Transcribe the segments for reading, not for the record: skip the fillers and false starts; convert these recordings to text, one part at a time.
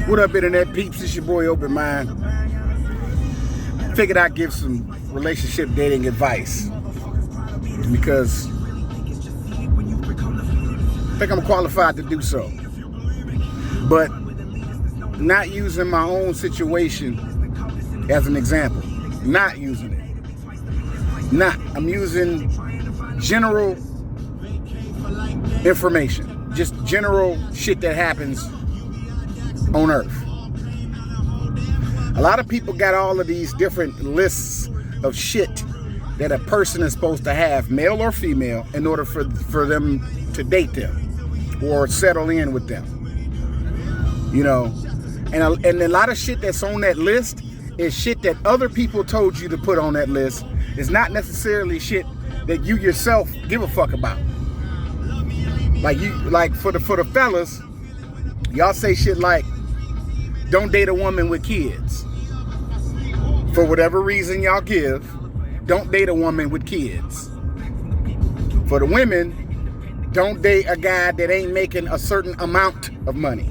What up, internet peeps? It's your boy Open Mind. Figured I'd give some relationship dating advice because I think I'm qualified to do so. But not using my own situation as an example. Not using it. I'm using general information. Just general shit that happens on Earth. A lot of people got all of these different lists of shit that a person is supposed to have, male or female, in order for them to date them or settle in with them. You know, and a lot of shit that's on that list is shit that other people told you to put on that list. It's not necessarily shit that you yourself give a fuck about. Like for the fellas, y'all say shit like, don't date a woman with kids. For whatever reason y'all give, don't date a woman with kids. For the women, don't date a guy that ain't making a certain amount of money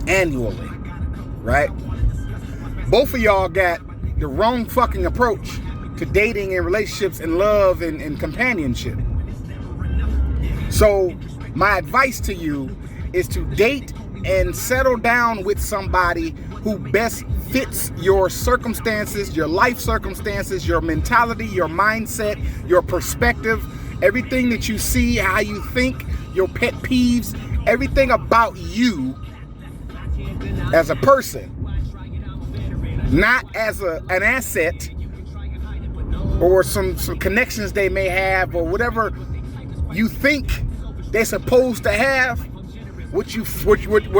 annually, right? Both of y'all got the wrong fucking approach to dating and relationships and love and companionship. So my advice to you is to date and settle down with somebody who best fits your circumstances, your life circumstances, your mentality, your mindset, your perspective, everything that you see, how you think, your pet peeves, everything about you as a person, not as an asset or some connections they may have or whatever you think they're supposed to have. What a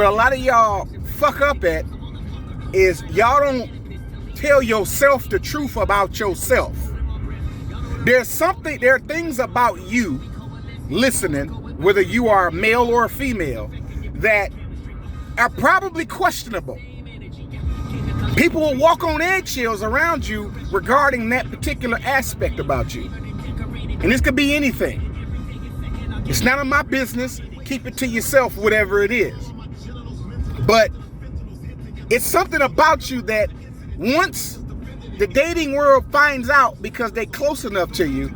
lot of y'all fuck up at is y'all don't tell yourself the truth about yourself. There are things about you listening, whether you are male or female, that are probably questionable. People will walk on eggshells around you regarding that particular aspect about you. And this could be anything. It's none of my business. Keep it to yourself, whatever it is. But it's something about you that once the dating world finds out, because they're close enough to you,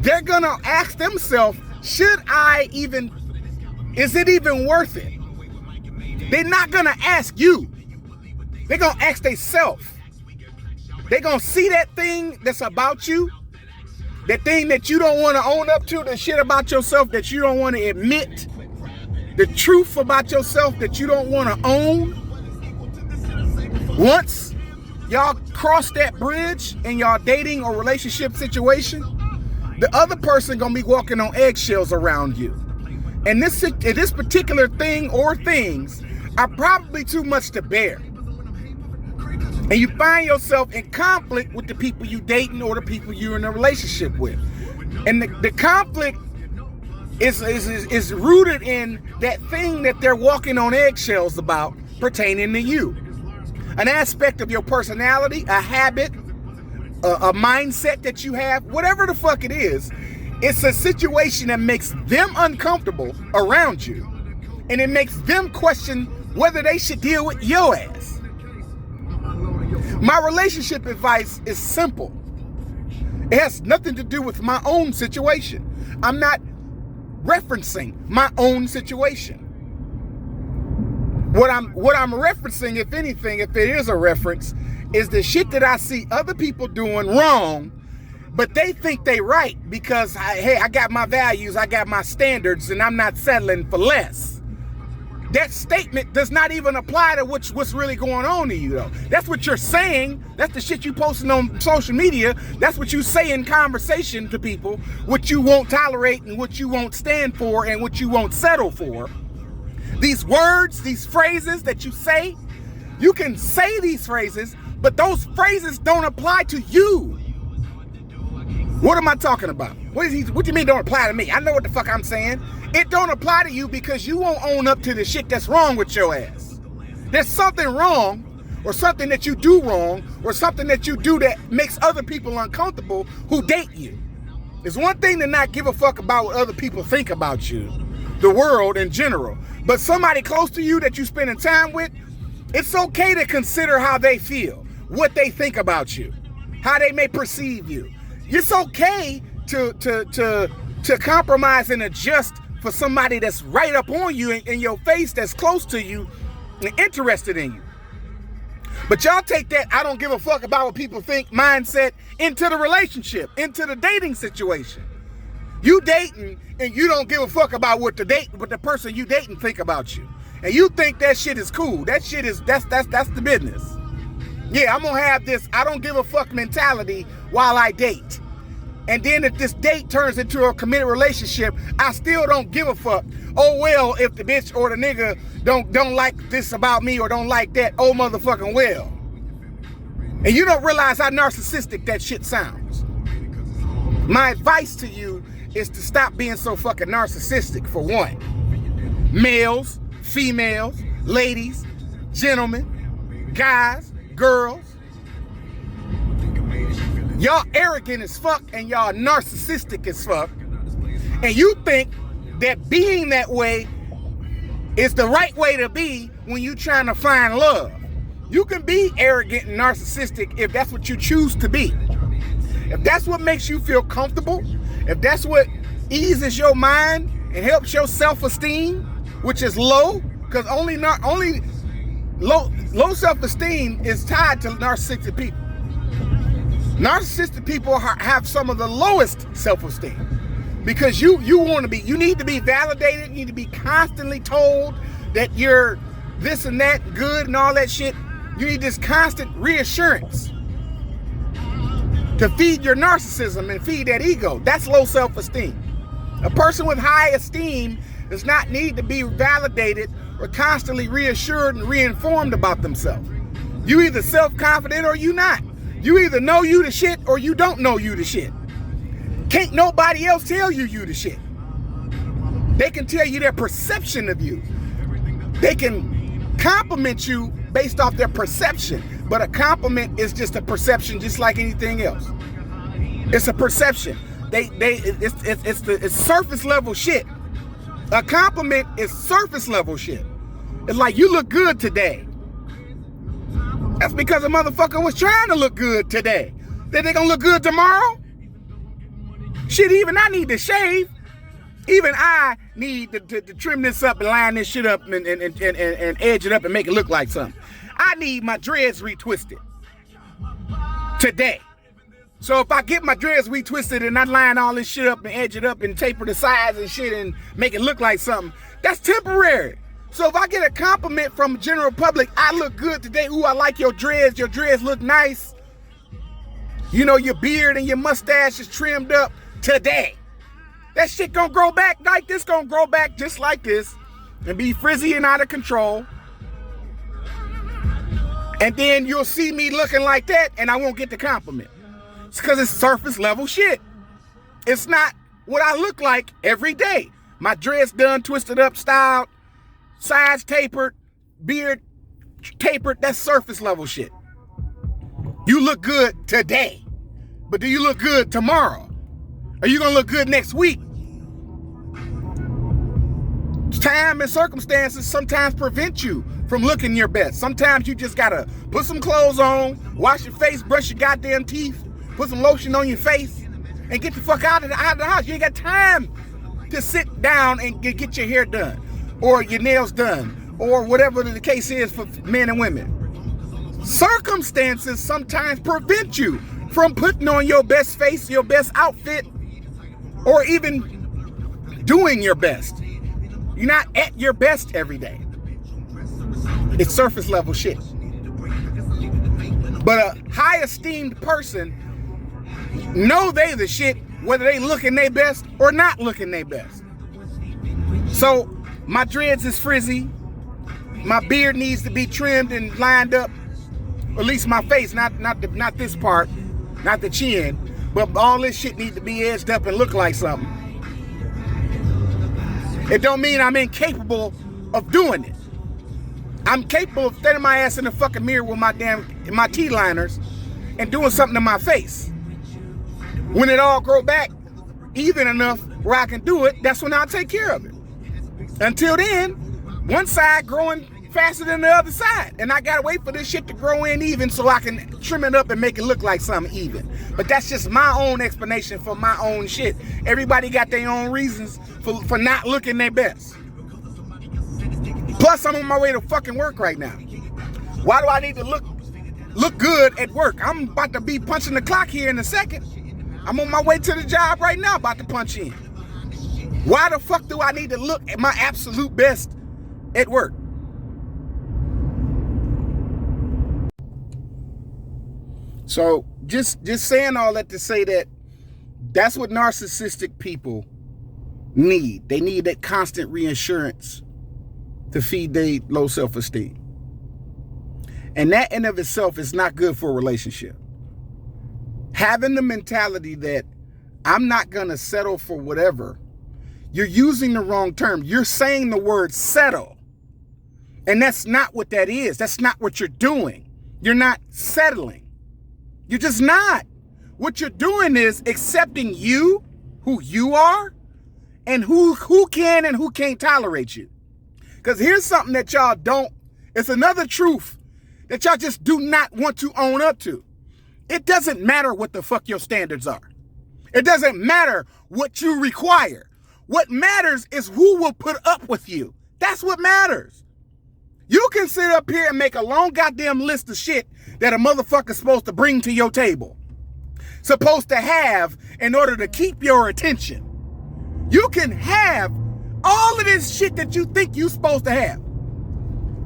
they're gonna ask themselves, is it even worth it? They're not gonna ask you. They're gonna ask themselves. They're gonna see that thing that's about you, that thing that you don't want to own up to, the shit about yourself that you don't want to admit, the truth about yourself that you don't want to own. Once y'all cross that bridge in y'all dating or relationship situation, the other person gonna be walking on eggshells around you. And this particular thing or things are probably too much to bear. And you find yourself in conflict with the people you dating or the people you're in a relationship with. And the conflict is rooted in that thing that they're walking on eggshells about pertaining to you. An aspect of your personality, a habit, a mindset that you have, whatever the fuck it is, it's a situation that makes them uncomfortable around you. And it makes them question whether they should deal with your ass. My relationship advice is simple. It has nothing to do with my own situation. I'm not referencing my own situation. What I'm referencing, if anything, if it is a reference, is the shit that I see other people doing wrong, but they think they right because, I got my values, I got my standards, and I'm not settling for less. That statement does not even apply to what's really going on to you, though. That's what you're saying. That's the shit you posting on social media. That's what you say in conversation to people, what you won't tolerate and what you won't stand for and what you won't settle for. These words, these phrases that you say, you can say these phrases, but those phrases don't apply to you. What am I talking about? What do you mean don't apply to me? I know what the fuck I'm saying. It don't apply to you because you won't own up to the shit that's wrong with your ass. There's something wrong, or something that you do wrong, or something that you do that makes other people uncomfortable who date you. It's one thing to not give a fuck about what other people think about you, the world in general. But somebody close to you that you spending time with, it's okay to consider how they feel, what they think about you, how they may perceive you. It's okay to compromise and adjust for somebody that's right up on you in your face, that's close to you and interested in you. But y'all take that I don't give a fuck about what people think mindset into the relationship, into the dating situation. You dating and you don't give a fuck about what the person you dating think about you. And you think that shit is cool. That shit is, that's the business. Yeah, I'm gonna have this I don't give a fuck mentality while I date. And then if this date turns into a committed relationship, I still don't give a fuck. Oh well, if the bitch or the nigga don't like this about me or don't like that, oh motherfucking well. And you don't realize how narcissistic that shit sounds. My advice to you is to stop being so fucking narcissistic, for one. Males, females, ladies, gentlemen, guys, girls. Y'all arrogant as fuck and y'all narcissistic as fuck. And you think that being that way is the right way to be when you trying to find love. You can be arrogant and narcissistic if that's what you choose to be. If that's what makes you feel comfortable, if that's what eases your mind and helps your self-esteem, which is low, because only low self-esteem is tied to narcissistic people. Narcissistic people have some of the lowest self-esteem because you need to be validated. You need to be constantly told that you're this and that good and all that shit. You need this constant reassurance to feed your narcissism and feed that ego. That's low self-esteem. A person with high esteem does not need to be validated or constantly reassured and reinformed about themselves. You either self-confident or you not. You either know you the shit or you don't know you the shit. Can't nobody else tell you the shit. They can tell you their perception of you. They can compliment you based off their perception, but a compliment is just a perception, just like anything else. It's a perception. It's surface level shit. A compliment is surface level shit. It's like, you look good today. That's because a motherfucker was trying to look good today. Then they gonna look good tomorrow? Shit, even I need to shave. Even I need to trim this up and line this shit up and edge it up and make it look like something. I need my dreads retwisted today. So if I get my dreads retwisted and I line all this shit up and edge it up and taper the sides and shit and make it look like something, that's temporary. So if I get a compliment from the general public, I look good today. Ooh, I like your dreads look nice. You know, your beard and your mustache is trimmed up today. That shit gonna grow back like this, gonna grow back just like this and be frizzy and out of control. And then you'll see me looking like that and I won't get the compliment. It's because it's surface level shit. It's not what I look like every day. My dreads done, twisted up, styled, sides tapered, beard tapered. That's surface level shit. You look good today, but do you look good tomorrow? Are you gonna look good next week? Time and circumstances sometimes prevent you from looking your best. Sometimes you just gotta put some clothes on, wash your face, brush your goddamn teeth, put some lotion on your face, and get the fuck out of the house. You ain't got time to sit down and get your hair done, or your nails done, or whatever the case is for men and women. Circumstances sometimes prevent you from putting on your best face, your best outfit, or even doing your best. You're not at your best every day. It's surface level shit. But a high esteemed person know they the shit whether they looking their best or not looking their best. So my dreads is frizzy. My beard needs to be trimmed and lined up. At least my face, not this part, not the chin, but all this shit needs to be edged up and look like something. It don't mean I'm incapable of doing it. I'm capable of standing my ass in the fucking mirror with my T-liners and doing something to my face. When it all grow back even enough where I can do it, that's when I'll take care of it. Until then, one side growing faster than the other side. And I gotta wait for this shit to grow in even so I can trim it up and make it look like something even. But that's just my own explanation for my own shit. Everybody got their own reasons for not looking their best. Plus, I'm on my way to fucking work right now. Why do I need to look good at work? I'm about to be punching the clock here in a second. I'm on my way to the job right now, about to punch in. Why the fuck do I need to look at my absolute best at work? So just saying all that to say that that's what narcissistic people need. They need that constant reassurance to feed their low self-esteem. And that in of itself is not good for a relationship. Having the mentality that I'm not going to settle for whatever, you're using the wrong term. You're saying the word settle. And that's not what that is. That's not what you're doing. You're not settling. You're just not. What you're doing is accepting you, who you are, and who can and who can't tolerate you. Because here's something that y'all don't, it's another truth that y'all just do not want to own up to. It doesn't matter what the fuck your standards are. It doesn't matter what you require. What matters is who will put up with you. That's what matters. You can sit up here and make a long goddamn list of shit that a motherfucker's supposed to bring to your table. Supposed to have in order to keep your attention. You can have all of this shit that you think you're supposed to have.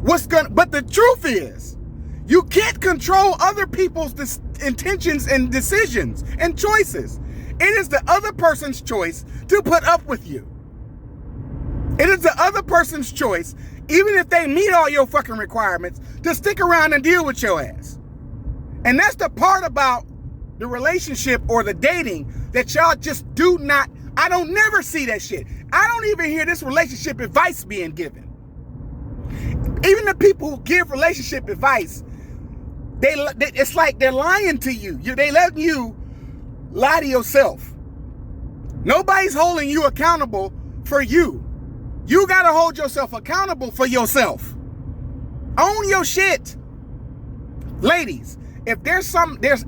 But the truth is, you can't control other people's intentions and decisions and choices. It is the other person's choice to put up with you. It is the other person's choice, even if they meet all your fucking requirements, to stick around and deal with your ass. And that's the part about the relationship or the dating that y'all just do not, I don't never see that shit. I don't even hear this relationship advice being given. Even the people who give relationship advice, it's like they're lying to you. They let you lie to yourself. Nobody's holding you accountable for you. You gotta hold yourself accountable for yourself. Own your shit. Ladies, if there's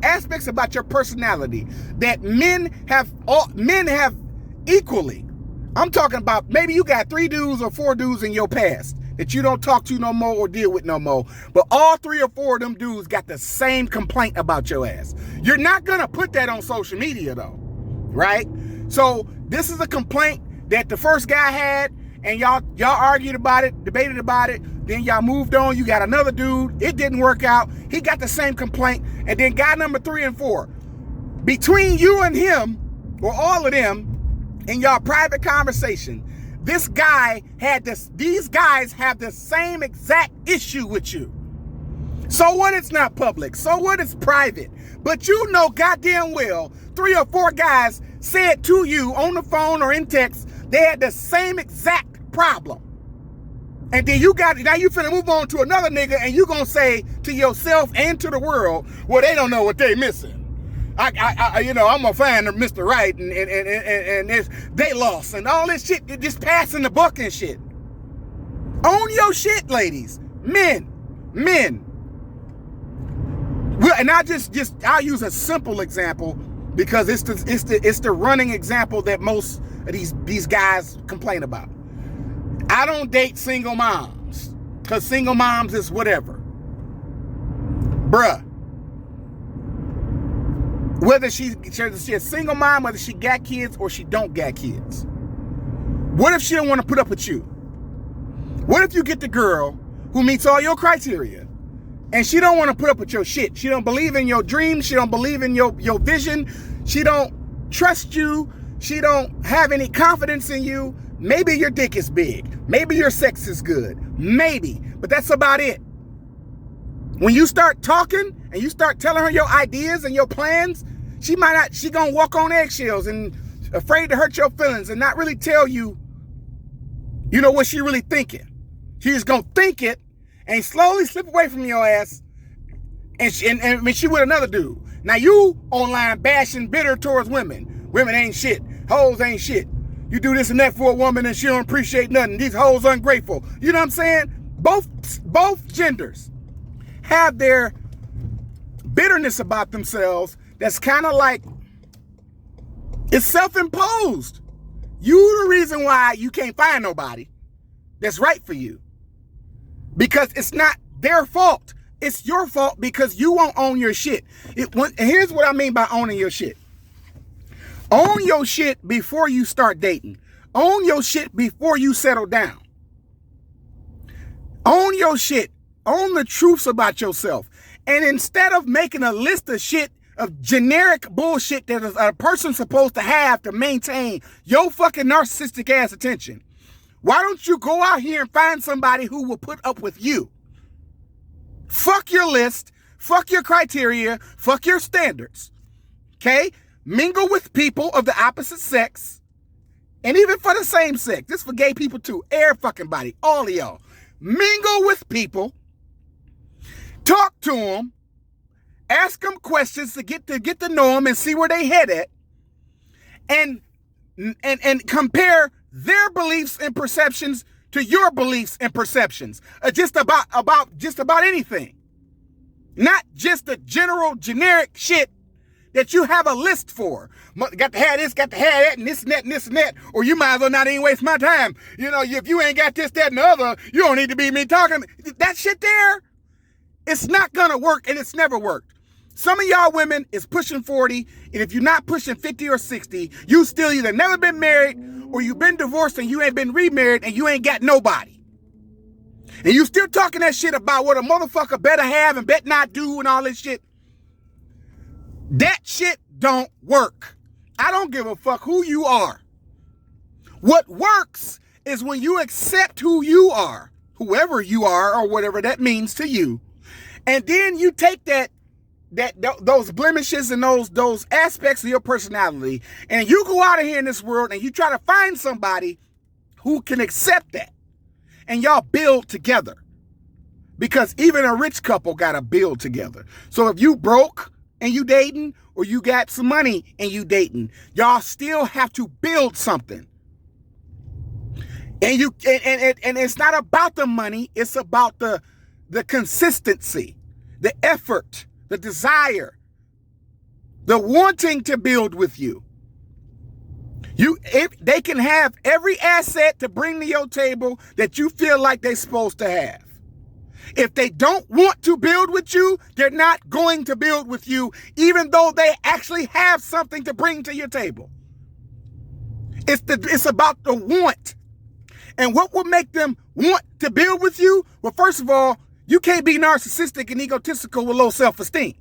aspects about your personality that men have equally. I'm talking about maybe you got 3 dudes or 4 dudes in your past that you don't talk to no more or deal with no more. But all 3 or 4 of them dudes got the same complaint about your ass. You're not gonna put that on social media though, right? So this is a complaint that the first guy had, and y'all argued about it, debated about it, then y'all moved on. You got another dude, it didn't work out. He got the same complaint, and then guy number 3 and 4. Between you and him, or all of them, in y'all private conversation, these guys have the same exact issue with you. So what it's not public, so what it's private, but you know goddamn well 3 or 4 guys said to you on the phone or in text, they had the same exact problem. And then now you finna move on to another nigga and you gonna say to yourself and to the world, well, they don't know what they missing. I'm a fan of Mr. Right and they lost and all this shit, just passing the buck and shit. Own your shit, ladies. Men. Well, and I'll use a simple example because it's the running example that most of these guys complain about. I don't date single moms because single moms is whatever. Bruh. Whether she's a single mom, whether she got kids or she don't got kids. What if she don't want to put up with you? What if you get the girl who meets all your criteria and she don't want to put up with your shit? She don't believe in your dreams. She don't believe in your vision. She don't trust you. She don't have any confidence in you. Maybe your dick is big. Maybe your sex is good. Maybe. But that's about it. When you start talking and you start telling her your ideas and your plans, she gonna walk on eggshells and afraid to hurt your feelings and not really tell you, what she really thinking. She's gonna think it and slowly slip away from your ass and she with another dude. Now you online bashing bitter towards women. Women ain't shit. Hoes ain't shit. You do this and that for a woman and she don't appreciate nothing. These hoes ungrateful. You know what I'm saying? Both genders have their bitterness about themselves that's kind of like, it's self-imposed. You the reason why you can't find nobody that's right for you. Because it's not their fault. It's your fault because you won't own your shit. Here's what I mean by owning your shit. Own your shit before you start dating. Own your shit before you settle down. Own your shit. Own the truths about yourself. And instead of making a list of shit, of generic bullshit that a person's supposed to have to maintain your fucking narcissistic ass attention, why don't you go out here and find somebody who will put up with you? Fuck your list. Fuck your criteria. Fuck your standards. Okay? Mingle with people of the opposite sex. And even for the same sex. This for gay people too. Air fucking body. All of y'all. Mingle with people. Talk to them. Ask them questions to get to know them and see where they head at. And compare their beliefs and perceptions to your beliefs and perceptions. Just about anything. Not just the generic shit that you have a list for. Got to have this, got to have that, and this and that, and this and that. Or you might as well not even waste my time. You know, if you ain't got this, that, and the other, you don't need to be me talking. That shit there, it's not gonna work, and it's never worked. Some of y'all women is pushing 40, and if you're not pushing 50 or 60, you still either never been married, or you've been divorced and you ain't been remarried, and you ain't got nobody. And you still talking that shit about what a motherfucker better have and better not do and all this shit. That shit don't work. I don't give a fuck who you are. What works is when you accept who you are, whoever you are or whatever that means to you, and then you take those blemishes and those aspects of your personality, and you go out of here in this world and you try to find somebody who can accept that, and y'all build together. Because even a rich couple gotta build together. So if you broke and you dating, or you got some money and you dating, y'all still have to build something. And it's not about the money, it's about the consistency, the effort, the desire, the wanting to build with you. If they can have every asset to bring to your table that you feel like they're supposed to have. If they don't want to build with you, they're not going to build with you, even though they actually have something to bring to your table. It's about the want. And what will make them want to build with you? Well, first of all, you can't be narcissistic and egotistical with low self-esteem.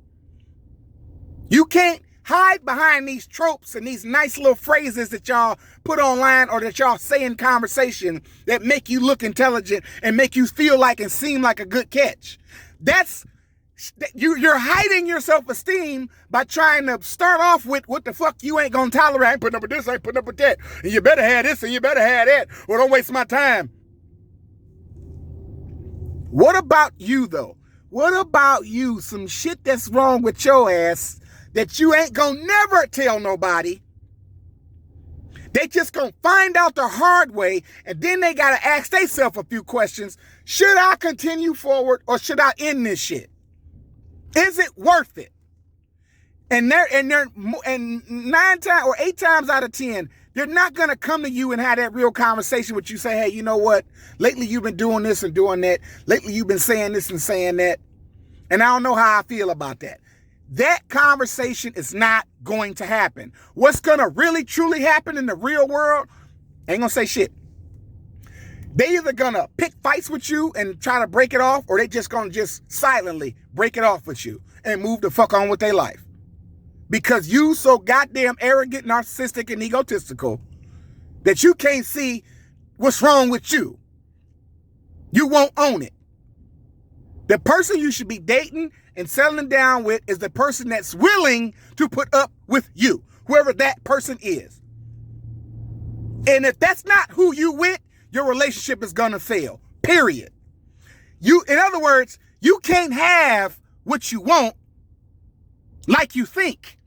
You can't hide behind these tropes and these nice little phrases that y'all put online or that y'all say in conversation that make you look intelligent and make you feel like and seem like a good catch. You're hiding your self-esteem by trying to start off with what the fuck you ain't gonna tolerate. I ain't putting up with this, I ain't putting up with that. And you better have this and you better have that, or don't waste my time. What about you though? What about you? Some shit that's wrong with your ass that you ain't gonna never tell nobody. They just gonna find out the hard way, and then they gotta ask themselves a few questions. Should I continue forward or should I end this shit? Is it worth it? And 9 times or 8 times out of 10, they're not gonna come to you and have that real conversation with you. Say, hey, you know what? Lately you've been doing this and doing that. Lately you've been saying this and saying that. And I don't know how I feel about that. That conversation is not going to happen. What's going to really, truly happen in the real world ain't going to say shit. They either going to pick fights with you and try to break it off, or they just going to just silently break it off with you and move the fuck on with their life. Because you so goddamn arrogant, narcissistic, and egotistical that you can't see what's wrong with you. You won't own it. The person you should be dating and settling down with is the person that's willing to put up with you, whoever that person is. And if that's not who you with, your relationship is gonna fail, period. In other words, you can't have what you want like you think.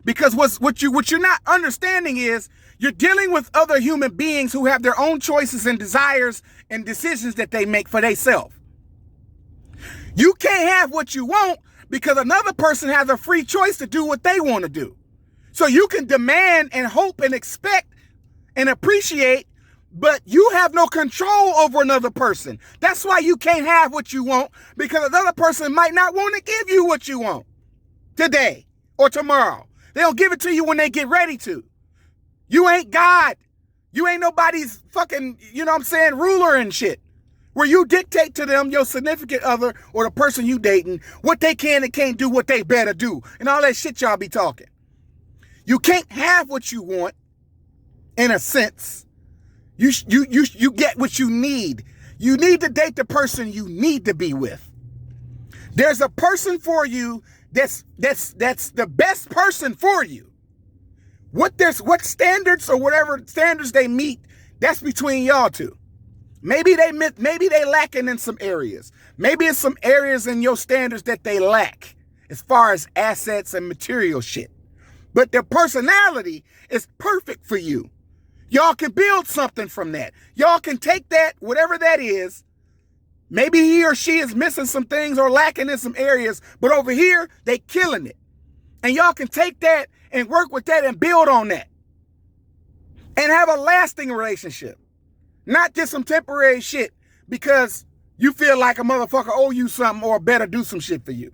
Because what you're not understanding is You're dealing with other human beings who have their own choices and desires and decisions that they make for themselves. You can't have what you want because another person has a free choice to do what they want to do. So you can demand and hope and expect and appreciate, but you have no control over another person. That's why you can't have what you want, because another person might not want to give you what you want today or tomorrow. They'll give it to you when they get ready to. You ain't God. You ain't nobody's fucking, ruler and shit. Where you dictate to them, your significant other or the person you dating, what they can and can't do, what they better do, and all that shit y'all be talking. You can't have what you want, in a sense. You get what you need. You need to date the person you need to be with. There's a person for you that's the best person for you. What standards or whatever standards they meet, that's between y'all two. Maybe they lacking in some areas. Maybe it's some areas in your standards that they lack as far as assets and material shit. But their personality is perfect for you. Y'all can build something from that. Y'all can take that, whatever that is. Maybe he or she is missing some things or lacking in some areas, but over here, they killing it. And y'all can take that and work with that and build on that. And have a lasting relationship. Not just some temporary shit because you feel like a motherfucker owe you something or better do some shit for you.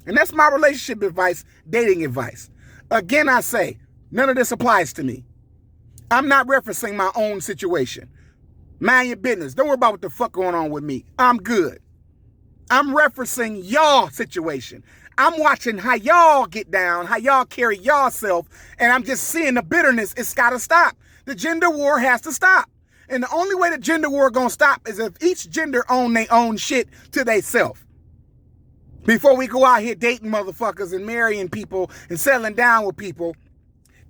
And that's my relationship advice, dating advice. Again, I say, none of this applies to me. I'm not referencing my own situation. Mind your business. Don't worry about what the fuck going on with me. I'm good. I'm referencing y'all situation. I'm watching how y'all get down, how y'all carry y'allself, and I'm just seeing the bitterness. It's got to stop. The gender war has to stop. And the only way the gender war gonna stop is if each gender own their own shit to theyself. Before we go out here dating motherfuckers and marrying people and settling down with people,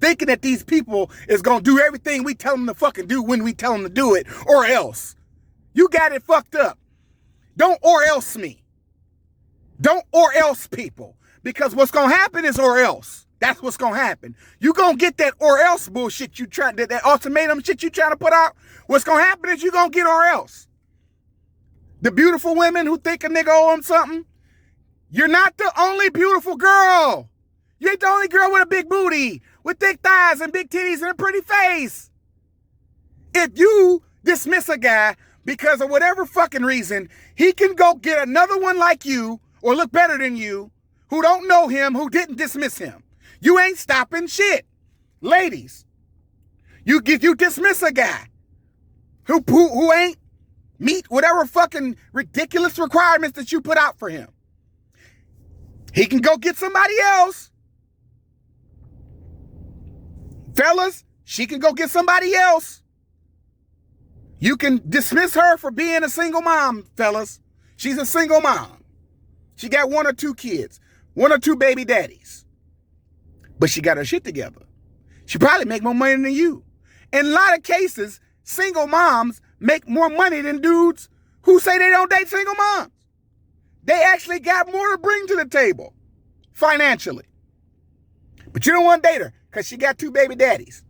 thinking that these people is gonna do everything we tell them to fucking do when we tell them to do it, or else. You got it fucked up. Don't or else me. Don't or else people. Because what's gonna happen is or else. That's what's gonna happen. You gonna get that or else bullshit that ultimatum shit you trying to put out. What's gonna happen is you gonna get or else. The beautiful women who think a nigga owe them something, you're not the only beautiful girl. You ain't the only girl with a big booty, with thick thighs and big titties and a pretty face. If you dismiss a guy because of whatever fucking reason, he can go get another one like you or look better than you who don't know him, who didn't dismiss him. You ain't stopping shit. Ladies, you dismiss a guy who ain't meet whatever fucking ridiculous requirements that you put out for him. He can go get somebody else. Fellas, she can go get somebody else. You can dismiss her for being a single mom, fellas. She's a single mom. She got 1 or 2 kids, 1 or 2 baby daddies. But she got her shit together. She probably make more money than you. In a lot of cases, single moms make more money than dudes who say they don't date single moms. They actually got more to bring to the table financially. But you don't want to date her because she got 2 baby daddies.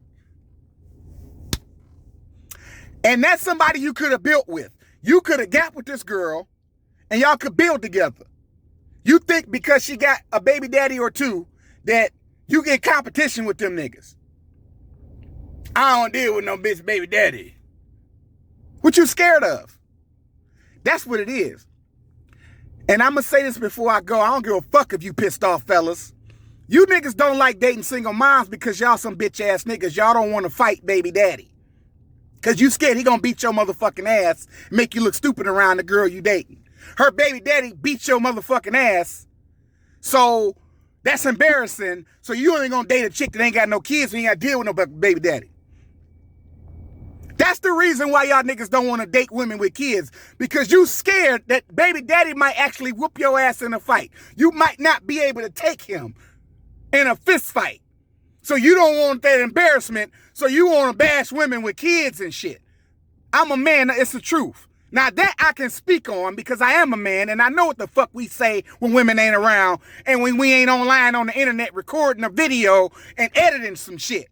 And that's somebody you could have built with. You could have got with this girl and y'all could build together. You think because she got a baby daddy or 2 that you get competition with them niggas. I don't deal with no bitch baby daddy. What you scared of? That's what it is. And I'm going to say this before I go. I don't give a fuck if you pissed off, fellas. You niggas don't like dating single moms because y'all some bitch ass niggas. Y'all don't want to fight baby daddy. Because you scared he going to beat your motherfucking ass and make you look stupid around the girl you dating. Her baby daddy beats your motherfucking ass. So that's embarrassing. So you only going to date a chick that ain't got no kids and ain't got to deal with no baby daddy. That's the reason why y'all niggas don't want to date women with kids. Because you scared that baby daddy might actually whoop your ass in a fight. You might not be able to take him in a fist fight. So you don't want that embarrassment. So you want to bash women with kids and shit. I'm a man. It's the truth. Now that I can speak on because I am a man and I know what the fuck we say when women ain't around and when we ain't online on the internet recording a video and editing some shit.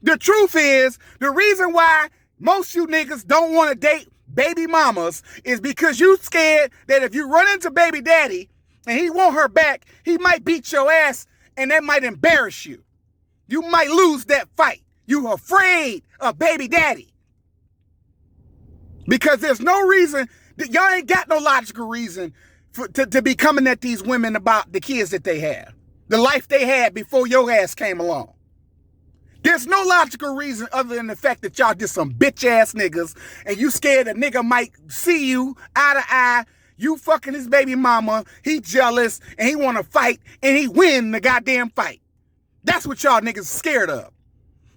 The truth is, the reason why most you niggas don't want to date baby mamas is because you scared that if you run into baby daddy and he want her back, he might beat your ass and that might embarrass you. You might lose that fight. You afraid of baby daddy. Because there's no reason, y'all ain't got no logical reason to be coming at these women about the kids that they have. The life they had before your ass came along. There's no logical reason other than the fact that y'all just some bitch ass niggas and you scared a nigga might see you eye to eye. You fucking his baby mama, he jealous and he want to fight and he win the goddamn fight. That's what y'all niggas scared of.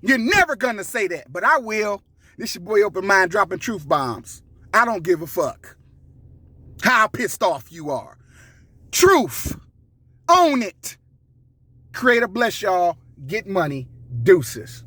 You're never gonna say that, but I will. This your boy Open Mind dropping truth bombs. I don't give a fuck how pissed off you are. Truth. Own it. Creator bless y'all. Get money. Deuces.